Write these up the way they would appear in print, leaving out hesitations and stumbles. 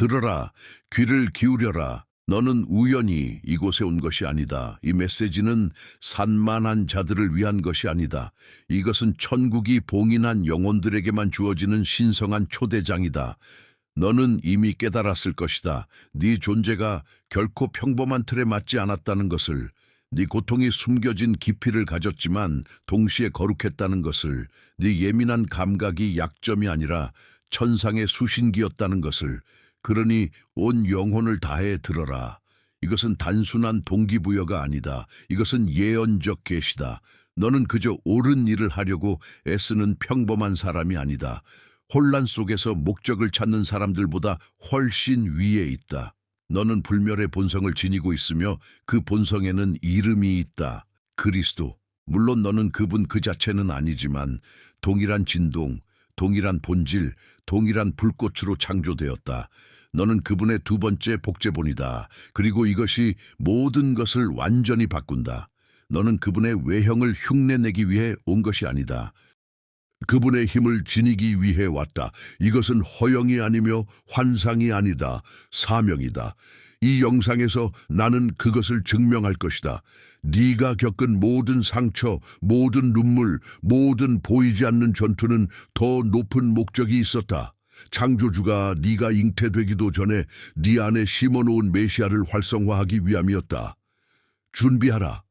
들어라, 귀를 기울여라. 너는 우연히 이곳에 온 것이 아니다. 이 메시지는 산만한 자들을 위한 것이 아니다. 이것은 천국이 봉인한 영혼들에게만 주어지는 신성한 초대장이다. 너는 이미 깨달았을 것이다. 네 존재가 결코 평범한 틀에 맞지 않았다는 것을, 네 고통이 숨겨진 깊이를 가졌지만 동시에 거룩했다는 것을, 네 예민한 감각이 약점이 아니라 천상의 수신기였다는 것을. 그러니 온 영혼을 다해 들어라. 이것은 단순한 동기부여가 아니다. 이것은 예언적 계시다. 너는 그저 옳은 일을 하려고 애쓰는 평범한 사람이 아니다. 혼란 속에서 목적을 찾는 사람들보다 훨씬 위에 있다. 너는 불멸의 본성을 지니고 있으며 그 본성에는 이름이 있다. 그리스도. 물론 너는 그분 그 자체는 아니지만 동일한 진동, 동일한 본질, 동일한 불꽃으로 창조되었다. 너는 그분의 두 번째 복제본이다. 그리고 이것이 모든 것을 완전히 바꾼다. 너는 그분의 외형을 흉내내기 위해 온 것이 아니다. 그분의 힘을 지니기 위해 왔다. 이것은 허영이 아니며 환상이 아니다. 사명이다. 이 영상에서 나는 그것을 증명할 것이다. 네가 겪은 모든 상처, 모든 눈물, 모든 보이지 않는 전투는 더 높은 목적이 있었다. 창조주가 네가 잉태되기도 전에 네 안에 심어놓은 메시아를 활성화하기 위함이었다. 준비하라.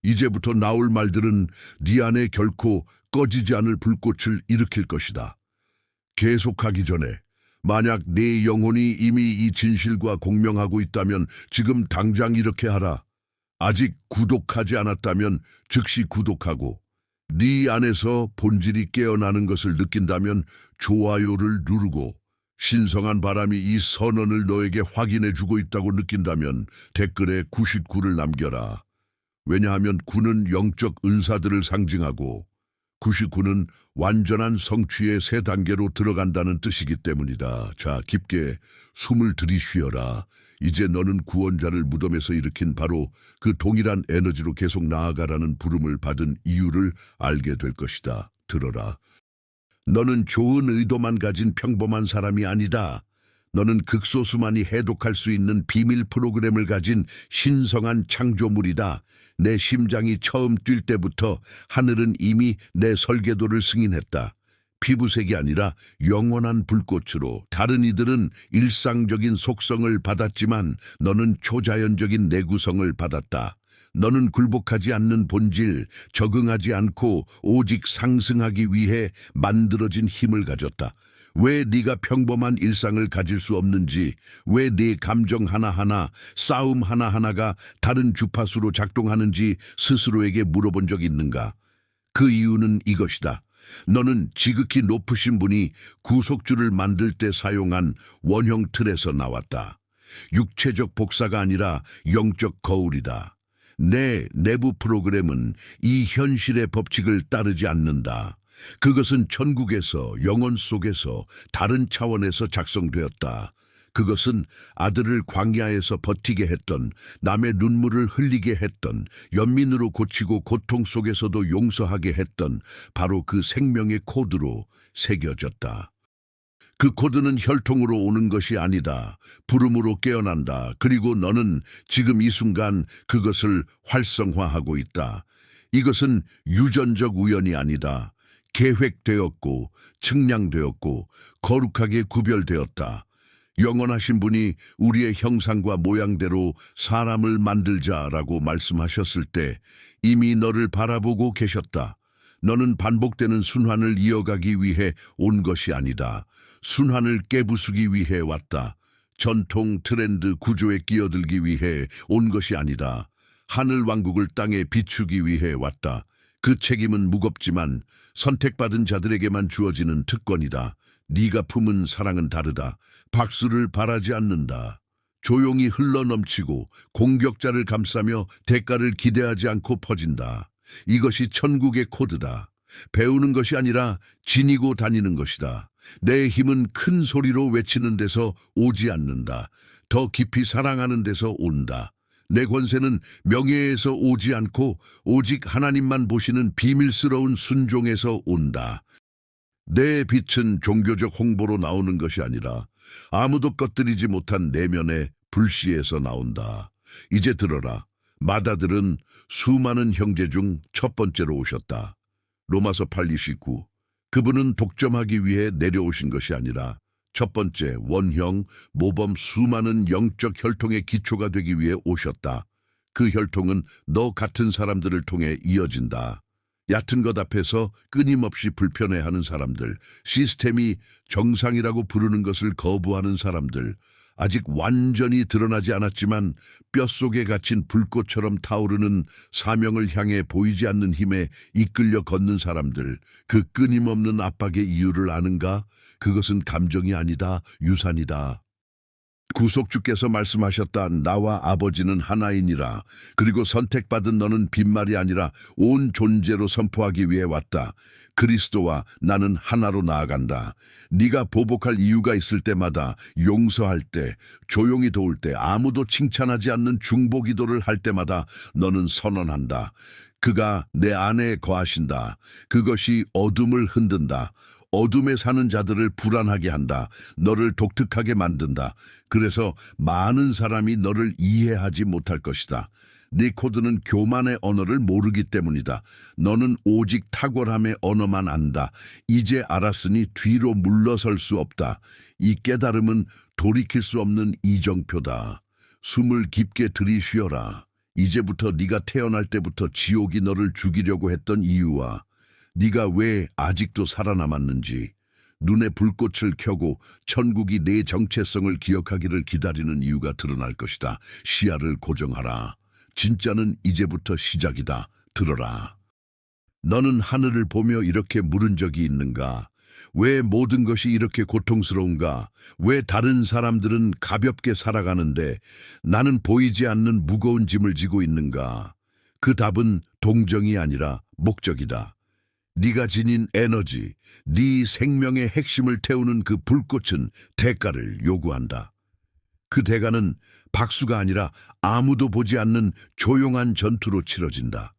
이제부터 나올 말들은 네 안에 결코 꺼지지 않을 불꽃을 일으킬 것이다. 계속하기 전에 만약 네 영혼이 이미 이 진실과 공명하고 있다면 지금 당장 이렇게 하라. 아직 구독하지 않았다면 즉시 구독하고, 네 안에서 본질이 깨어나는 것을 느낀다면 좋아요를 누르고, 신성한 바람이 이 선언을 너에게 확인해주고 있다고 느낀다면 댓글에 99를 남겨라. 왜냐하면 9는 영적 은사들을 상징하고 99는 완전한 성취의 새 단계로 들어간다는 뜻이기 때문이다. 자, 깊게 숨을 들이쉬어라. 이제 너는 구원자를 무덤에서 일으킨 바로 그 동일한 에너지로 계속 나아가라는 부름을 받은 이유를 알게 될 것이다. 들어라. 너는 좋은 의도만 가진 평범한 사람이 아니다. 너는 극소수만이 해독할 수 있는 비밀 프로그램을 가진 신성한 창조물이다. 내 심장이 처음 뛸 때부터 하늘은 이미 내 설계도를 승인했다. 피부색이 아니라 영원한 불꽃으로. 다른 이들은 일상적인 속성을 받았지만 너는 초자연적인 내구성을 받았다. 너는 굴복하지 않는 본질, 적응하지 않고 오직 상승하기 위해 만들어진 힘을 가졌다. 왜 네가 평범한 일상을 가질 수 없는지, 왜 네 감정 하나하나, 싸움 하나하나가 다른 주파수로 작동하는지 스스로에게 물어본 적 있는가? 그 이유는 이것이다. 너는 지극히 높으신 분이 구속주를 만들 때 사용한 원형 틀에서 나왔다. 육체적 복사가 아니라 영적 거울이다. 내 내부 프로그램은 이 현실의 법칙을 따르지 않는다. 그것은 천국에서, 영혼 속에서, 다른 차원에서 작성되었다. 그것은 아들을 광야에서 버티게 했던, 남의 눈물을 흘리게 했던, 연민으로 고치고 고통 속에서도 용서하게 했던 바로 그 생명의 코드로 새겨졌다. 그 코드는 혈통으로 오는 것이 아니다. 부름으로 깨어난다. 그리고 너는 지금 이 순간 그것을 활성화하고 있다. 이것은 유전적 우연이 아니다. 계획되었고, 측량되었고, 거룩하게 구별되었다. 영원하신 분이 우리의 형상과 모양대로 사람을 만들자라고 말씀하셨을 때 이미 너를 바라보고 계셨다. 너는 반복되는 순환을 이어가기 위해 온 것이 아니다. 순환을 깨부수기 위해 왔다. 전통, 트렌드, 구조에 끼어들기 위해 온 것이 아니다. 하늘 왕국을 땅에 비추기 위해 왔다. 그 책임은 무겁지만 선택받은 자들에게만 주어지는 특권이다. 네가 품은 사랑은 다르다. 박수를 바라지 않는다. 조용히 흘러넘치고 공격자를 감싸며 대가를 기대하지 않고 퍼진다. 이것이 천국의 코드다. 배우는 것이 아니라 지니고 다니는 것이다. 내 힘은 큰 소리로 외치는 데서 오지 않는다. 더 깊이 사랑하는 데서 온다. 내 권세는 명예에서 오지 않고 오직 하나님만 보시는 비밀스러운 순종에서 온다. 내 빛은 종교적 홍보로 나오는 것이 아니라 아무도 꺼뜨리지 못한 내면의 불씨에서 나온다. 이제 들어라. 맏아들은 수많은 형제 중 첫 번째로 오셨다. 로마서 8:29. 그분은 독점하기 위해 내려오신 것이 아니라 첫 번째 원형 모범 수많은 영적 혈통의 기초가 되기 위해 오셨다. 그 혈통은 너 같은 사람들을 통해 이어진다. 얕은 것 앞에서 끊임없이 불편해하는 사람들, 시스템이 정상이라고 부르는 것을 거부하는 사람들, 아직 완전히 드러나지 않았지만 뼛속에 갇힌 불꽃처럼 타오르는 사명을 향해 보이지 않는 힘에 이끌려 걷는 사람들, 그 끊임없는 압박의 이유를 아는가? 그것은 감정이 아니다, 유산이다. 구속주께서 말씀하셨다. 나와 아버지는 하나이니라. 그리고 선택받은 너는 빈말이 아니라 온 존재로 선포하기 위해 왔다. 그리스도와 나는 하나로 나아간다. 네가 보복할 이유가 있을 때마다, 용서할 때, 조용히 도울 때, 아무도 칭찬하지 않는 중보기도를 할 때마다 너는 선언한다. 그가 내 안에 거하신다. 그것이 어둠을 흔든다. 어둠에 사는 자들을 불안하게 한다. 너를 독특하게 만든다. 그래서 많은 사람이 너를 이해하지 못할 것이다. 네 코드는 교만의 언어를 모르기 때문이다. 너는 오직 탁월함의 언어만 안다. 이제 알았으니 뒤로 물러설 수 없다. 이 깨달음은 돌이킬 수 없는 이정표다. 숨을 깊게 들이쉬어라. 이제부터 네가 태어날 때부터 지옥이 너를 죽이려고 했던 이유와 네가 왜 아직도 살아남았는지, 눈에 불꽃을 켜고 천국이 내 정체성을 기억하기를 기다리는 이유가 드러날 것이다. 시야를 고정하라. 진짜는 이제부터 시작이다. 들어라. 너는 하늘을 보며 이렇게 물은 적이 있는가? 왜 모든 것이 이렇게 고통스러운가? 왜 다른 사람들은 가볍게 살아가는데 나는 보이지 않는 무거운 짐을 지고 있는가? 그 답은 동정이 아니라 목적이다. 네가 지닌 에너지, 네 생명의 핵심을 태우는 그 불꽃은 대가를 요구한다. 그 대가는 박수가 아니라 아무도 보지 않는 조용한 전투로 치러진다.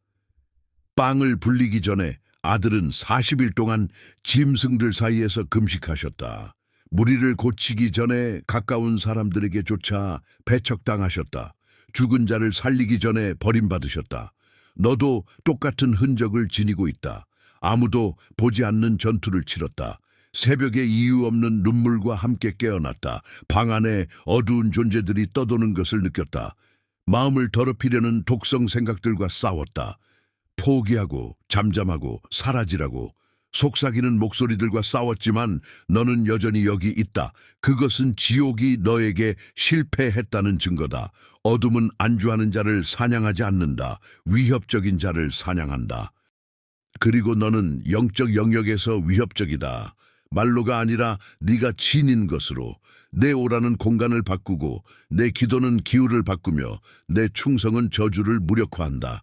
빵을 불리기 전에 아들은 40일 동안 짐승들 사이에서 금식하셨다. 무리를 고치기 전에 가까운 사람들에게 조차 배척당하셨다. 죽은 자를 살리기 전에 버림받으셨다. 너도 똑같은 흔적을 지니고 있다. 아무도 보지 않는 전투를 치렀다. 새벽에 이유 없는 눈물과 함께 깨어났다. 방 안에 어두운 존재들이 떠도는 것을 느꼈다. 마음을 더럽히려는 독성 생각들과 싸웠다. 포기하고 잠잠하고 사라지라고 속삭이는 목소리들과 싸웠지만 너는 여전히 여기 있다. 그것은 지옥이 너에게 실패했다는 증거다. 어둠은 안주하는 자를 사냥하지 않는다. 위협적인 자를 사냥한다. 그리고 너는 영적 영역에서 위협적이다. 말로가 아니라 네가 지닌 것으로 내 오라는 공간을 바꾸고 내 기도는 기후를 바꾸며 내 충성은 저주를 무력화한다.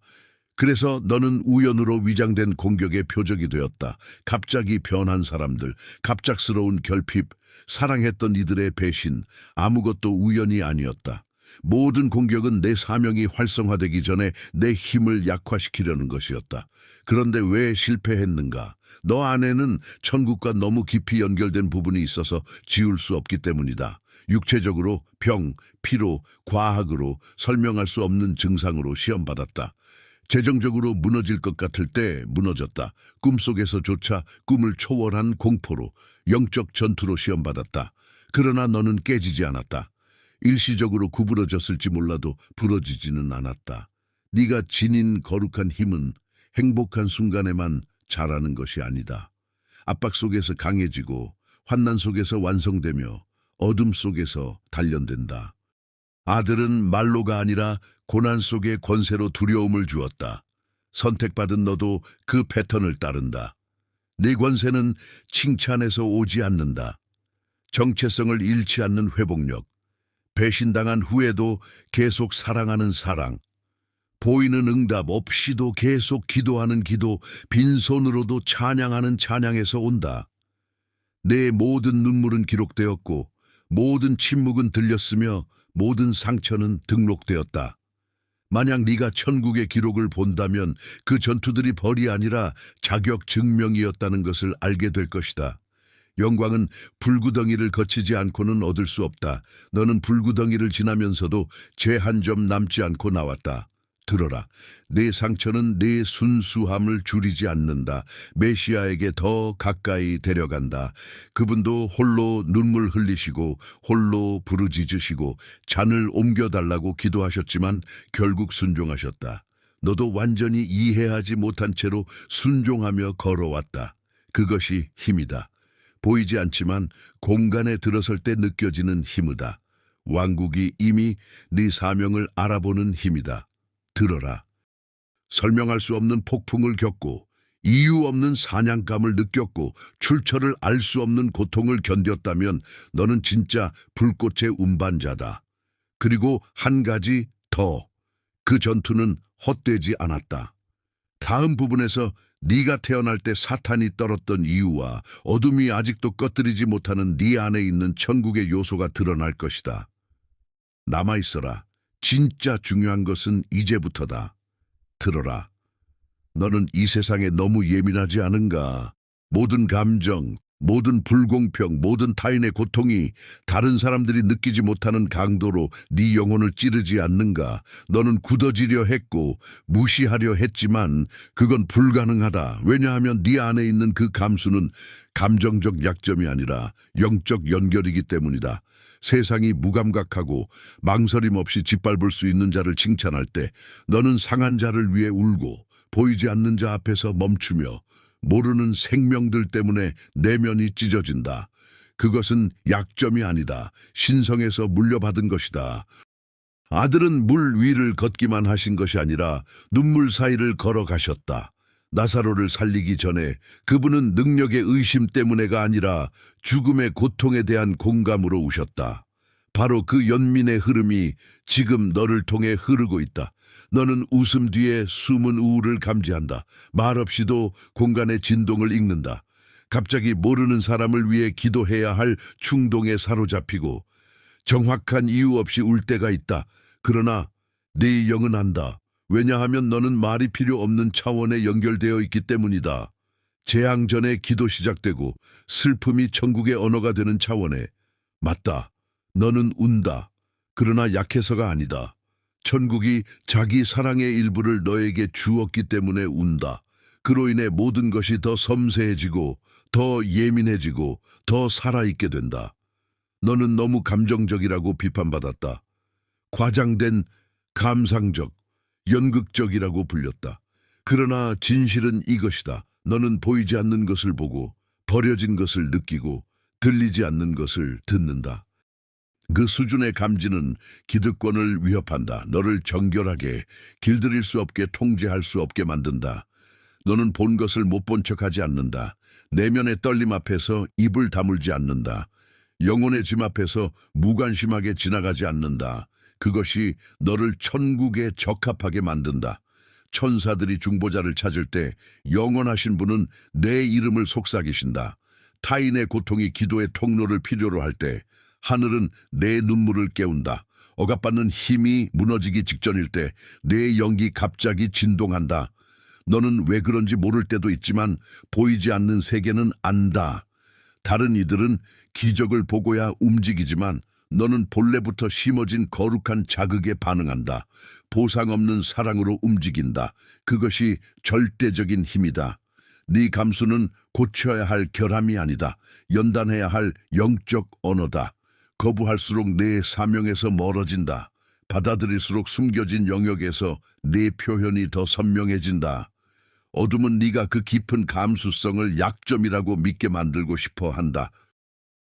그래서 너는 우연으로 위장된 공격의 표적이 되었다. 갑자기 변한 사람들, 갑작스러운 결핍, 사랑했던 이들의 배신, 아무것도 우연이 아니었다. 모든 공격은 내 사명이 활성화되기 전에 내 힘을 약화시키려는 것이었다. 그런데 왜 실패했는가? 너 안에는 천국과 너무 깊이 연결된 부분이 있어서 지울 수 없기 때문이다. 육체적으로 병, 피로, 과학으로 설명할 수 없는 증상으로 시험받았다. 재정적으로 무너질 것 같을 때 무너졌다. 꿈속에서조차 꿈을 초월한 공포로, 영적 전투로 시험받았다. 그러나 너는 깨지지 않았다. 일시적으로 구부러졌을지 몰라도 부러지지는 않았다. 네가 지닌 거룩한 힘은 행복한 순간에만 자라는 것이 아니다. 압박 속에서 강해지고 환난 속에서 완성되며 어둠 속에서 단련된다. 아들은 말로가 아니라 고난 속의 권세로 두려움을 주었다. 선택받은 너도 그 패턴을 따른다. 네 권세는 칭찬에서 오지 않는다. 정체성을 잃지 않는 회복력, 배신당한 후에도 계속 사랑하는 사랑, 보이는 응답 없이도 계속 기도하는 기도, 빈손으로도 찬양하는 찬양에서 온다. 내 모든 눈물은 기록되었고 모든 침묵은 들렸으며 모든 상처는 등록되었다. 만약 네가 천국의 기록을 본다면 그 전투들이 벌이 아니라 자격 증명이었다는 것을 알게 될 것이다. 영광은 불구덩이를 거치지 않고는 얻을 수 없다. 너는 불구덩이를 지나면서도 죄 한 점 남지 않고 나왔다. 들어라. 내 상처는 내 순수함을 줄이지 않는다. 메시아에게 더 가까이 데려간다. 그분도 홀로 눈물 흘리시고 홀로 부르짖으시고 잔을 옮겨달라고 기도하셨지만 결국 순종하셨다. 너도 완전히 이해하지 못한 채로 순종하며 걸어왔다. 그것이 힘이다. 보이지 않지만 공간에 들어설 때 느껴지는 힘이다. 왕국이 이미 네 사명을 알아보는 힘이다. 들어라. 설명할 수 없는 폭풍을 겪고 이유 없는 사냥감을 느꼈고 출처를 알 수 없는 고통을 견뎠다면 너는 진짜 불꽃의 운반자다. 그리고 한 가지 더. 그 전투는 헛되지 않았다. 다음 부분에서 네가 태어날 때 사탄이 떨었던 이유와 어둠이 아직도 꺼뜨리지 못하는 네 안에 있는 천국의 요소가 드러날 것이다. 남아있어라. 진짜 중요한 것은 이제부터다. 들어라. 너는 이 세상에 너무 예민하지 않은가? 모든 감정, 모든 불공평, 모든 타인의 고통이 다른 사람들이 느끼지 못하는 강도로 네 영혼을 찌르지 않는가? 너는 굳어지려 했고 무시하려 했지만 그건 불가능하다. 왜냐하면 네 안에 있는 그 감수는 감정적 약점이 아니라 영적 연결이기 때문이다. 세상이 무감각하고 망설임 없이 짓밟을 수 있는 자를 칭찬할 때 너는 상한 자를 위해 울고 보이지 않는 자 앞에서 멈추며 모르는 생명들 때문에 내면이 찢어진다. 그것은 약점이 아니다. 신성에서 물려받은 것이다. 아들은 물 위를 걷기만 하신 것이 아니라 눈물 사이를 걸어가셨다. 나사로를 살리기 전에 그분은 능력의 의심 때문에가 아니라 죽음의 고통에 대한 공감으로 우셨다. 바로 그 연민의 흐름이 지금 너를 통해 흐르고 있다. 너는 웃음 뒤에 숨은 우울을 감지한다. 말없이도 공간의 진동을 읽는다. 갑자기 모르는 사람을 위해 기도해야 할 충동에 사로잡히고 정확한 이유 없이 울 때가 있다. 그러나 네 영은 안다. 왜냐하면 너는 말이 필요 없는 차원에 연결되어 있기 때문이다. 재앙 전에 기도 시작되고 슬픔이 천국의 언어가 되는 차원에. 맞다. 너는 운다. 그러나 약해서가 아니다. 천국이 자기 사랑의 일부를 너에게 주었기 때문에 운다. 그로 인해 모든 것이 더 섬세해지고 더 예민해지고 더 살아있게 된다. 너는 너무 감정적이라고 비판받았다. 과장된 감상적, 연극적이라고 불렸다. 그러나 진실은 이것이다. 너는 보이지 않는 것을 보고 버려진 것을 느끼고 들리지 않는 것을 듣는다. 그 수준의 감지는 기득권을 위협한다. 너를 정결하게 길들일 수 없게 통제할 수 없게 만든다. 너는 본 것을 못 본 척하지 않는다. 내면의 떨림 앞에서 입을 다물지 않는다. 영혼의 짐 앞에서 무관심하게 지나가지 않는다. 그것이 너를 천국에 적합하게 만든다. 천사들이 중보자를 찾을 때 영원하신 분은 내 이름을 속삭이신다. 타인의 고통이 기도의 통로를 필요로 할 때 하늘은 내 눈물을 깨운다. 억압받는 힘이 무너지기 직전일 때 내 영이 갑자기 진동한다. 너는 왜 그런지 모를 때도 있지만 보이지 않는 세계는 안다. 다른 이들은 기적을 보고야 움직이지만 너는 본래부터 심어진 거룩한 자극에 반응한다. 보상 없는 사랑으로 움직인다. 그것이 절대적인 힘이다. 네 감수는 고쳐야 할 결함이 아니다. 연단해야 할 영적 언어다. 거부할수록 내 사명에서 멀어진다. 받아들일수록 숨겨진 영역에서 내 표현이 더 선명해진다. 어둠은 네가 그 깊은 감수성을 약점이라고 믿게 만들고 싶어 한다.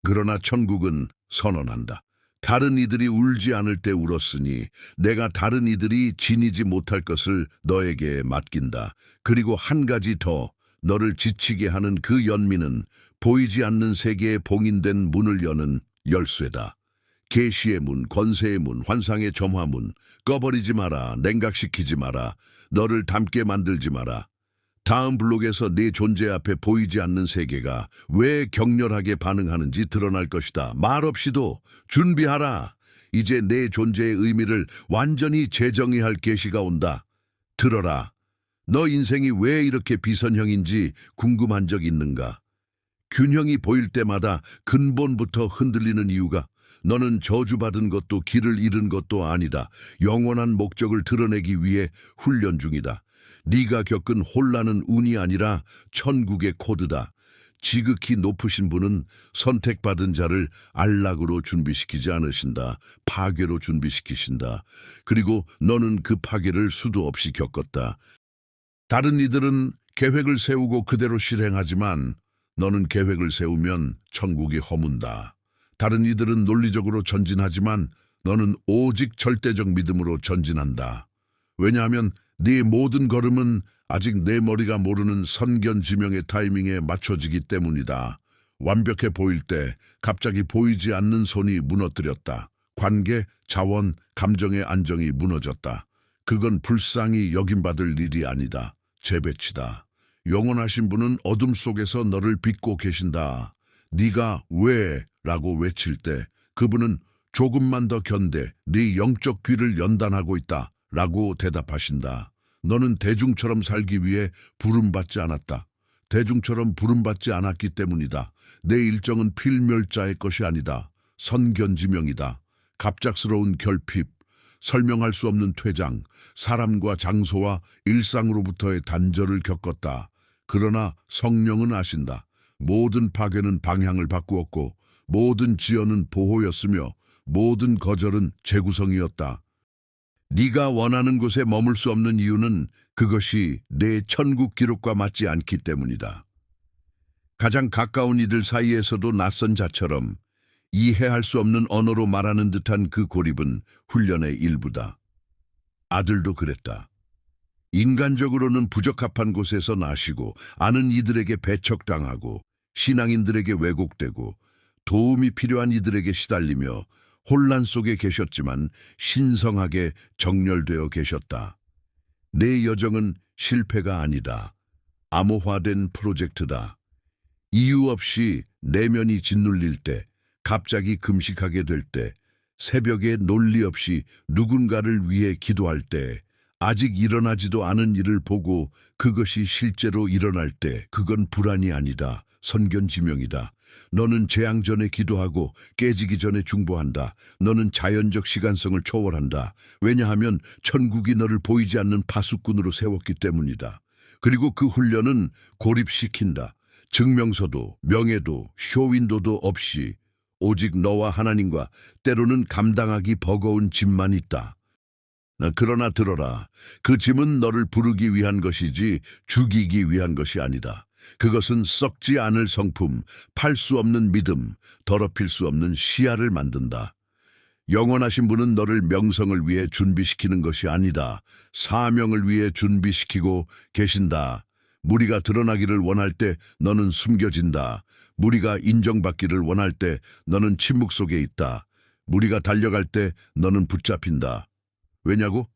그러나 천국은 선언한다. 다른 이들이 울지 않을 때 울었으니 내가 다른 이들이 지니지 못할 것을 너에게 맡긴다. 그리고 한 가지 더, 너를 지치게 하는 그 연민은 보이지 않는 세계에 봉인된 문을 여는 열쇠다. 계시의 문, 권세의 문, 환상의 점화문. 꺼버리지 마라. 냉각시키지 마라. 너를 닮게 만들지 마라. 다음 블록에서 네 존재 앞에 보이지 않는 세계가 왜 격렬하게 반응하는지 드러날 것이다. 말없이도 준비하라. 이제 내 존재의 의미를 완전히 재정의할 계시가 온다. 들어라. 너 인생이 왜 이렇게 비선형인지 궁금한 적 있는가? 균형이 보일 때마다 근본부터 흔들리는 이유가 너는 저주받은 것도 길을 잃은 것도 아니다. 영원한 목적을 드러내기 위해 훈련 중이다. 네가 겪은 혼란은 운이 아니라 천국의 코드다. 지극히 높으신 분은 선택받은 자를 안락으로 준비시키지 않으신다. 파괴로 준비시키신다. 그리고 너는 그 파괴를 수도 없이 겪었다. 다른 이들은 계획을 세우고 그대로 실행하지만 너는 계획을 세우면 천국이 허문다. 다른 이들은 논리적으로 전진하지만 너는 오직 절대적 믿음으로 전진한다. 왜냐하면 네 모든 걸음은 아직 내 머리가 모르는 선견지명의 타이밍에 맞춰지기 때문이다. 완벽해 보일 때 갑자기 보이지 않는 손이 무너뜨렸다. 관계, 자원, 감정의 안정이 무너졌다. 그건 불쌍히 여김받을 일이 아니다. 재배치다. 영원하신 분은 어둠 속에서 너를 빚고 계신다. 네가 왜? 라고 외칠 때 그분은 조금만 더 견뎌. 네 영적 귀를 연단하고 있다. 라고 대답하신다. 너는 대중처럼 살기 위해 부름받지 않았다. 대중처럼 부름받지 않았기 때문이다. 내 일정은 필멸자의 것이 아니다. 선견지명이다. 갑작스러운 결핍, 설명할 수 없는 퇴장, 사람과 장소와 일상으로부터의 단절을 겪었다. 그러나 성령은 아신다. 모든 파괴는 방향을 바꾸었고 모든 지연은 보호였으며 모든 거절은 재구성이었다. 네가 원하는 곳에 머물 수 없는 이유는 그것이 내 천국 기록과 맞지 않기 때문이다. 가장 가까운 이들 사이에서도 낯선 자처럼 이해할 수 없는 언어로 말하는 듯한 그 고립은 훈련의 일부다. 아들도 그랬다. 인간적으로는 부적합한 곳에서 나시고 아는 이들에게 배척당하고 신앙인들에게 왜곡되고 도움이 필요한 이들에게 시달리며 혼란 속에 계셨지만 신성하게 정렬되어 계셨다. 내 여정은 실패가 아니다. 암호화된 프로젝트다. 이유 없이 내면이 짓눌릴 때, 갑자기 금식하게 될 때, 새벽에 논리 없이 누군가를 위해 기도할 때, 아직 일어나지도 않은 일을 보고 그것이 실제로 일어날 때, 그건 불안이 아니다. 선견지명이다. 너는 재앙 전에 기도하고 깨지기 전에 중보한다. 너는 자연적 시간성을 초월한다. 왜냐하면 천국이 너를 보이지 않는 파수꾼으로 세웠기 때문이다. 그리고 그 훈련은 고립시킨다. 증명서도 명예도 쇼윈도도 없이 오직 너와 하나님과 때로는 감당하기 버거운 짐만 있다. 그러나 들어라. 그 짐은 너를 부르기 위한 것이지 죽이기 위한 것이 아니다. 그것은 썩지 않을 성품, 팔 수 없는 믿음, 더럽힐 수 없는 시야를 만든다. 영원하신 분은 너를 명성을 위해 준비시키는 것이 아니다. 사명을 위해 준비시키고 계신다. 무리가 드러나기를 원할 때 너는 숨겨진다. 무리가 인정받기를 원할 때 너는 침묵 속에 있다. 무리가 달려갈 때 너는 붙잡힌다. 왜냐고?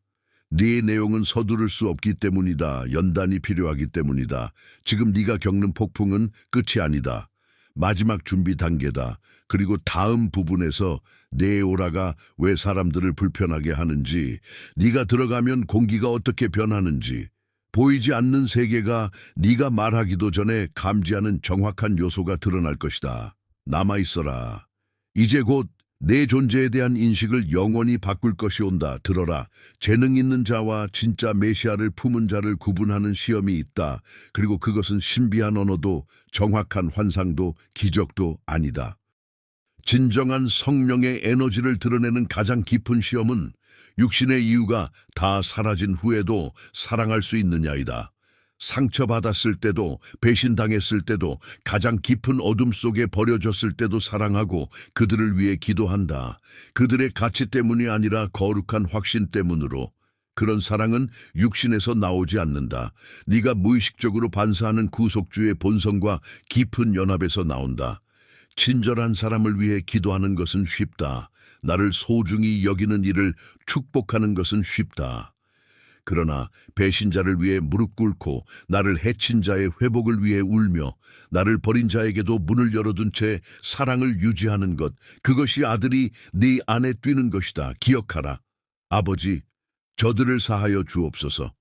네 내용은 서두를 수 없기 때문이다. 연단이 필요하기 때문이다. 지금 네가 겪는 폭풍은 끝이 아니다. 마지막 준비 단계다. 그리고 다음 부분에서 내 오라가 왜 사람들을 불편하게 하는지, 네가 들어가면 공기가 어떻게 변하는지, 보이지 않는 세계가 네가 말하기도 전에 감지하는 정확한 요소가 드러날 것이다. 남아있어라. 이제 곧 내 존재에 대한 인식을 영원히 바꿀 것이 온다. 들어라. 재능 있는 자와 진짜 메시아를 품은 자를 구분하는 시험이 있다. 그리고 그것은 신비한 언어도 정확한 환상도 기적도 아니다. 진정한 성령의 에너지를 드러내는 가장 깊은 시험은 육신의 이유가 다 사라진 후에도 사랑할 수 있느냐이다. 상처받았을 때도, 배신당했을 때도, 가장 깊은 어둠 속에 버려졌을 때도 사랑하고 그들을 위해 기도한다. 그들의 가치 때문이 아니라 거룩한 확신 때문으로. 그런 사랑은 육신에서 나오지 않는다. 네가 무의식적으로 반사하는 구속주의 본성과 깊은 연합에서 나온다. 친절한 사람을 위해 기도하는 것은 쉽다. 나를 소중히 여기는 이를 축복하는 것은 쉽다. 그러나 배신자를 위해 무릎 꿇고 나를 해친 자의 회복을 위해 울며 나를 버린 자에게도 문을 열어둔 채 사랑을 유지하는 것, 그것이 아들이 네 안에 뛰는 것이다. 기억하라. 아버지, 저들을 사하여 주옵소서.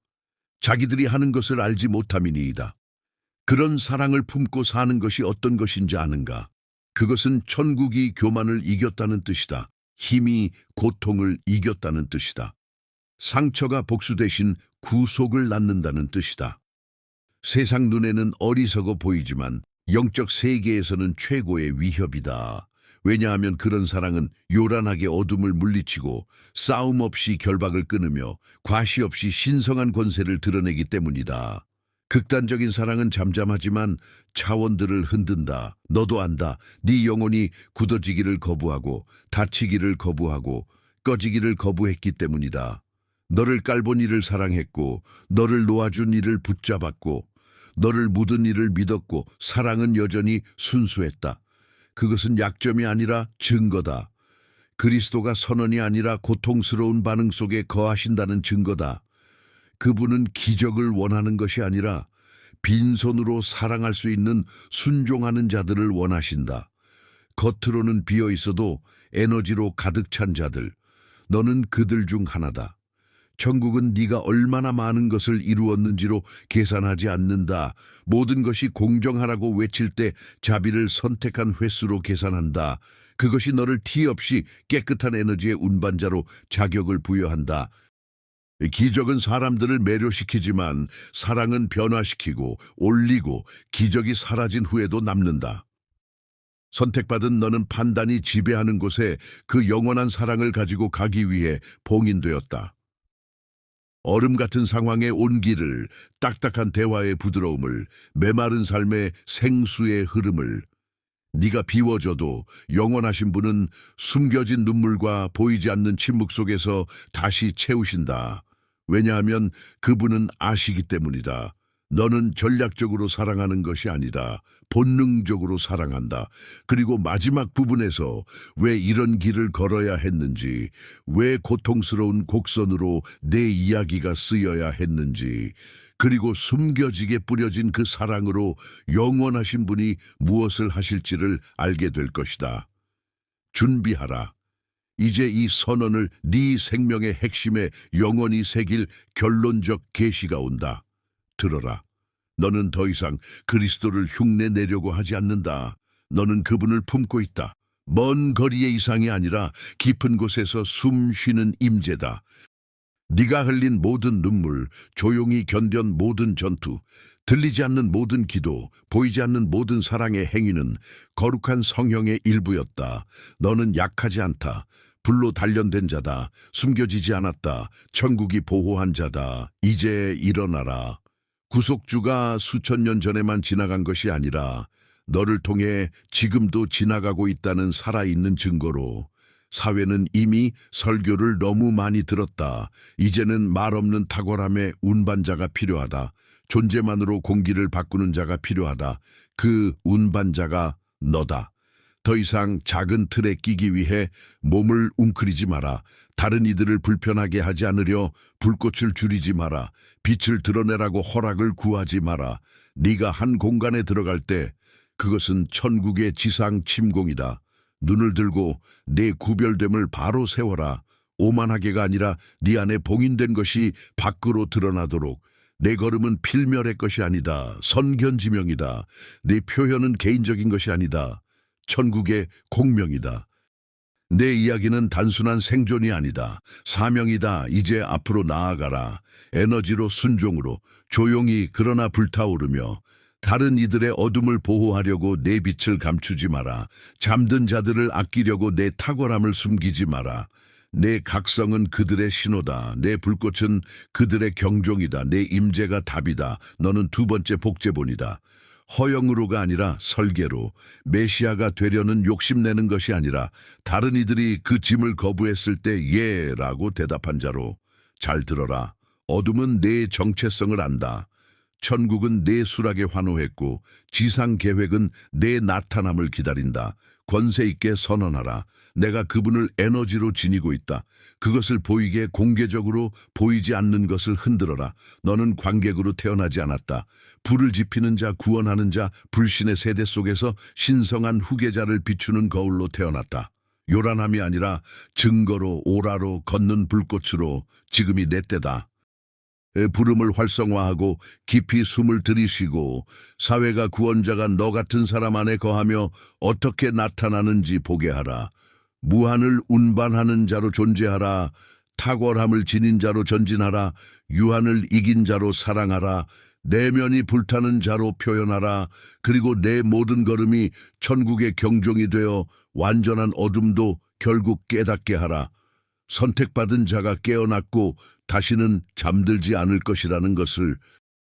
자기들이 하는 것을 알지 못함이니이다. 그런 사랑을 품고 사는 것이 어떤 것인지 아는가? 그것은 천국이 교만을 이겼다는 뜻이다. 힘이 고통을 이겼다는 뜻이다. 상처가 복수 대신 구속을 낳는다는 뜻이다. 세상 눈에는 어리석어 보이지만 영적 세계에서는 최고의 위협이다. 왜냐하면 그런 사랑은 요란하게 어둠을 물리치고 싸움 없이 결박을 끊으며 과시 없이 신성한 권세를 드러내기 때문이다. 극단적인 사랑은 잠잠하지만 차원들을 흔든다. 너도 안다. 네 영혼이 굳어지기를 거부하고 다치기를 거부하고 꺼지기를 거부했기 때문이다. 너를 깔본 이를 사랑했고 너를 놓아준 이를 붙잡았고 너를 묻은 이를 믿었고 사랑은 여전히 순수했다. 그것은 약점이 아니라 증거다. 그리스도가 선언이 아니라 고통스러운 반응 속에 거하신다는 증거다. 그분은 기적을 원하는 것이 아니라 빈손으로 사랑할 수 있는 순종하는 자들을 원하신다. 겉으로는 비어 있어도 에너지로 가득 찬 자들. 너는 그들 중 하나다. 천국은 네가 얼마나 많은 것을 이루었는지로 계산하지 않는다. 모든 것이 공정하라고 외칠 때 자비를 선택한 횟수로 계산한다. 그것이 너를 티 없이 깨끗한 에너지의 운반자로 자격을 부여한다. 기적은 사람들을 매료시키지만 사랑은 변화시키고 올리고 기적이 사라진 후에도 남는다. 선택받은 너는 판단이 지배하는 곳에 그 영원한 사랑을 가지고 가기 위해 봉인되었다. 얼음 같은 상황의 온기를, 딱딱한 대화의 부드러움을, 메마른 삶의 생수의 흐름을, 네가 비워줘도 영원하신 분은 숨겨진 눈물과 보이지 않는 침묵 속에서 다시 채우신다. 왜냐하면 그분은 아시기 때문이다. 너는 전략적으로 사랑하는 것이 아니다. 본능적으로 사랑한다. 그리고 마지막 부분에서 왜 이런 길을 걸어야 했는지, 왜 고통스러운 곡선으로 내 이야기가 쓰여야 했는지, 그리고 숨겨지게 뿌려진 그 사랑으로 영원하신 분이 무엇을 하실지를 알게 될 것이다. 준비하라. 이제 이 선언을 네 생명의 핵심에 영원히 새길 결론적 계시가 온다. 들어라. 너는 더 이상 그리스도를 흉내내려고 하지 않는다. 너는 그분을 품고 있다. 먼 거리의 이상이 아니라 깊은 곳에서 숨 쉬는 임재다. 네가 흘린 모든 눈물, 조용히 견뎌온 모든 전투, 들리지 않는 모든 기도, 보이지 않는 모든 사랑의 행위는 거룩한 성형의 일부였다. 너는 약하지 않다. 불로 단련된 자다. 숨겨지지 않았다. 천국이 보호한 자다. 이제 일어나라. 구속주가 수천 년 전에만 지나간 것이 아니라 너를 통해 지금도 지나가고 있다는 살아있는 증거로 사회는 이미 설교를 너무 많이 들었다. 이제는 말 없는 탁월함의 운반자가 필요하다. 존재만으로 공기를 바꾸는 자가 필요하다. 그 운반자가 너다. 더 이상 작은 틀에 끼기 위해 몸을 웅크리지 마라. 다른 이들을 불편하게 하지 않으려 불꽃을 줄이지 마라. 빛을 드러내라고 허락을 구하지 마라. 네가 한 공간에 들어갈 때 그것은 천국의 지상 침공이다. 눈을 들고 내 구별됨을 바로 세워라. 오만하게가 아니라 네 안에 봉인된 것이 밖으로 드러나도록. 내 걸음은 필멸의 것이 아니다. 선견지명이다. 내 표현은 개인적인 것이 아니다. 천국의 공명이다. 내 이야기는 단순한 생존이 아니다. 사명이다. 이제 앞으로 나아가라. 에너지로 순종으로 조용히 그러나 불타오르며 다른 이들의 어둠을 보호하려고 내 빛을 감추지 마라. 잠든 자들을 아끼려고 내 탁월함을 숨기지 마라. 내 각성은 그들의 신호다. 내 불꽃은 그들의 경종이다. 내 임재가 답이다. 너는 두 번째 복제본이다. 허영으로가 아니라 설계로, 메시아가 되려는 욕심내는 것이 아니라 다른 이들이 그 짐을 거부했을 때 예라고 대답한 자로. 잘 들어라. 어둠은 내 정체성을 안다. 천국은 내 수락에 환호했고 지상 계획은 내 나타남을 기다린다. 권세 있게 선언하라. 내가 그분을 에너지로 지니고 있다. 그것을 보이게 공개적으로 보이지 않는 것을 흔들어라. 너는 관객으로 태어나지 않았다. 불을 지피는 자, 구원하는 자, 불신의 세대 속에서 신성한 후계자를 비추는 거울로 태어났다. 요란함이 아니라 증거로, 오라로, 걷는 불꽃으로. 지금이 내 때다. 부름을 활성화하고 깊이 숨을 들이쉬고 사회가 구원자가 너 같은 사람 안에 거하며 어떻게 나타나는지 보게 하라. 무한을 운반하는 자로 존재하라. 탁월함을 지닌 자로 전진하라. 유한을 이긴 자로 사랑하라. 내면이 불타는 자로 표현하라. 그리고 내 모든 걸음이 천국의 경종이 되어 완전한 어둠도 결국 깨닫게 하라. 선택받은 자가 깨어났고 다시는 잠들지 않을 것이라는 것을